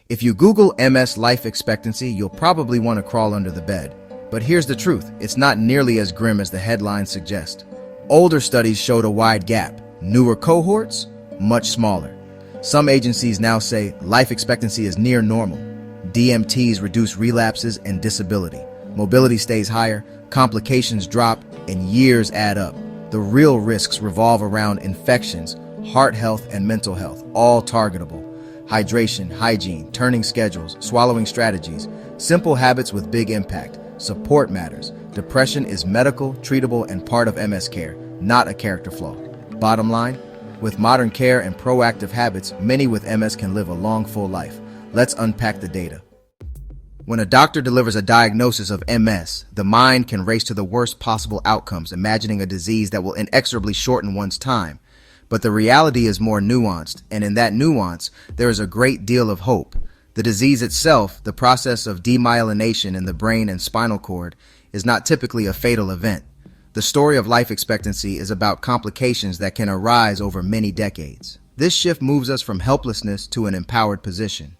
If you Google MS life expectancy, you'll probably want to crawl under the bed. But here's the truth, it's not nearly as grim as the headlines suggest. Older studies showed a wide gap. Newer cohorts, much smaller. Some agencies now say life expectancy is near normal. DMTs reduce relapses and disability. Mobility stays higher, complications drop, and years add up. The real risks revolve around infections, heart health, and mental health, all targetable. Hydration, hygiene, turning schedules, swallowing strategies, simple habits with big impact. Support matters. Depression is medical, treatable, and part of MS care, not a character flaw. Bottom line, with modern care and proactive habits, many with MS can live a long, full life. Let's unpack the data. When a doctor delivers a diagnosis of MS, the mind can race to the worst possible outcomes, imagining a disease that will inexorably shorten one's time. But the reality is more nuanced, and in that nuance, there is a great deal of hope. The disease itself, the process of demyelination in the brain and spinal cord, is not typically a fatal event. The story of life expectancy is about complications that can arise over many decades. This shift moves us from helplessness to an empowered position.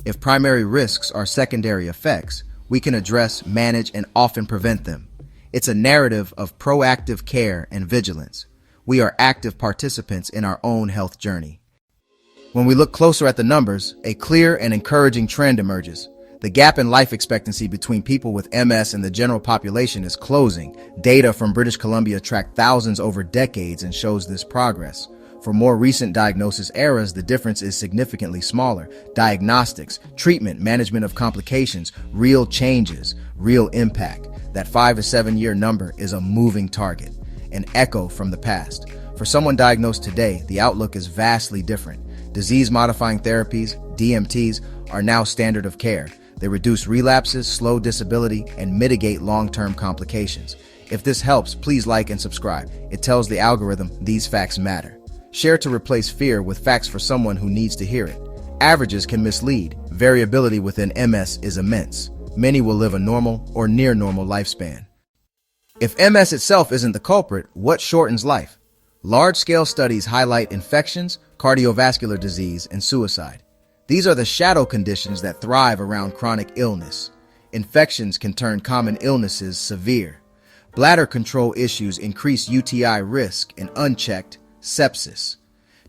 If primary risks are secondary effects, we can address, manage, and often prevent them. It's a narrative of proactive care and vigilance. We are active participants in our own health journey. When we look closer at the numbers, a clear and encouraging trend emerges. The gap in life expectancy between people with MS and the general population is closing. Data from British Columbia tracked thousands over decades and shows this progress. For more recent diagnosis eras, the difference is significantly smaller. Diagnostics, treatment, management of complications, real changes, real impact. That 5 to 7 year number is a moving target, an echo from the past. For someone diagnosed today, the outlook is vastly different. Disease-modifying therapies, DMTs, are now standard of care. They reduce relapses, slow disability, and mitigate long-term complications. If this helps, please like and subscribe. It tells the algorithm these facts matter. Share to replace fear with facts for someone who needs to hear it. Averages can mislead. Variability within MS is immense. Many will live a normal or near normal lifespan. If MS itself isn't the culprit, what shortens life? Large-scale studies highlight infections, cardiovascular disease, and suicide. These are the shadow conditions that thrive around chronic illness. Infections can turn common illnesses severe. Bladder control issues increase UTI risk, and unchecked, sepsis.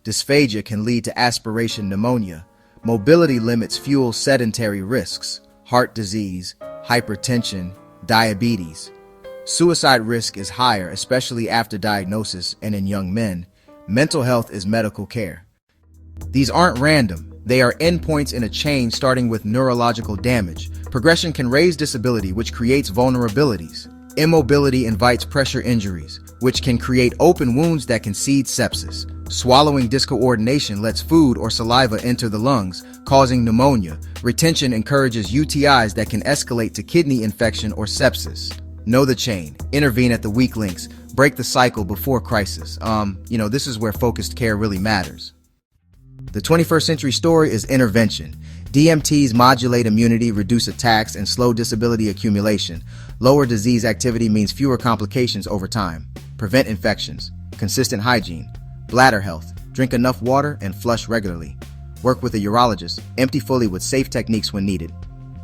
Dysphagia can lead to aspiration pneumonia. Mobility limits fuel sedentary risks, heart disease, hypertension, diabetes. Suicide risk is higher, especially after diagnosis and in young men. Mental health is medical care. These aren't random. They are endpoints in a chain starting with neurological damage. Progression can raise disability, which creates vulnerabilities. Immobility invites pressure injuries, which can create open wounds that can seed sepsis. Swallowing discoordination lets food or saliva enter the lungs, causing pneumonia. Retention encourages UTIs that can escalate to kidney infection or sepsis. Know the chain. Intervene at the weak links. Break the cycle before crisis. This is where focused care really matters. The 21st century story is intervention. DMTs modulate immunity, reduce attacks, and slow disability accumulation. Lower disease activity means fewer complications over time. Prevent infections. Consistent hygiene. Bladder health. Drink enough water and flush regularly. Work with a urologist. Empty fully with safe techniques when needed.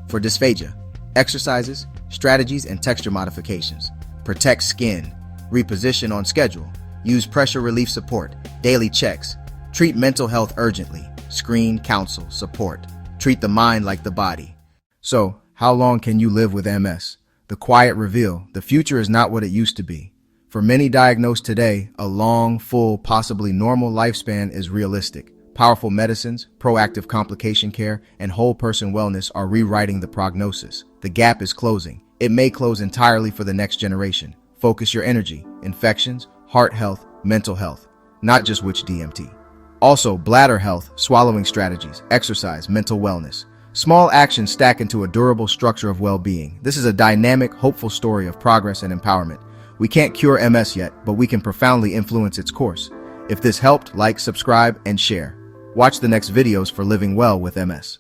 For dysphagia, exercises, strategies, and texture modifications. Protect skin. Reposition on schedule. Use pressure relief support. Daily checks. Treat mental health urgently. Screen, counsel, support. Treat the mind like the body. So, how long can you live with MS? The quiet reveal, the future is not what it used to be. For many diagnosed today, a long, full, possibly normal lifespan is realistic. Powerful medicines, proactive complication care, and whole person wellness are rewriting the prognosis. The gap is closing. It may close entirely for the next generation. Focus your energy. Infections, heart health, mental health. Not just which DMT. Also, bladder health, swallowing strategies, exercise, mental wellness. Small actions stack into a durable structure of well-being. This is a dynamic, hopeful story of progress and empowerment. We can't cure MS yet, but we can profoundly influence its course. If this helped, like, subscribe, and share. Watch the next videos for living well with MS.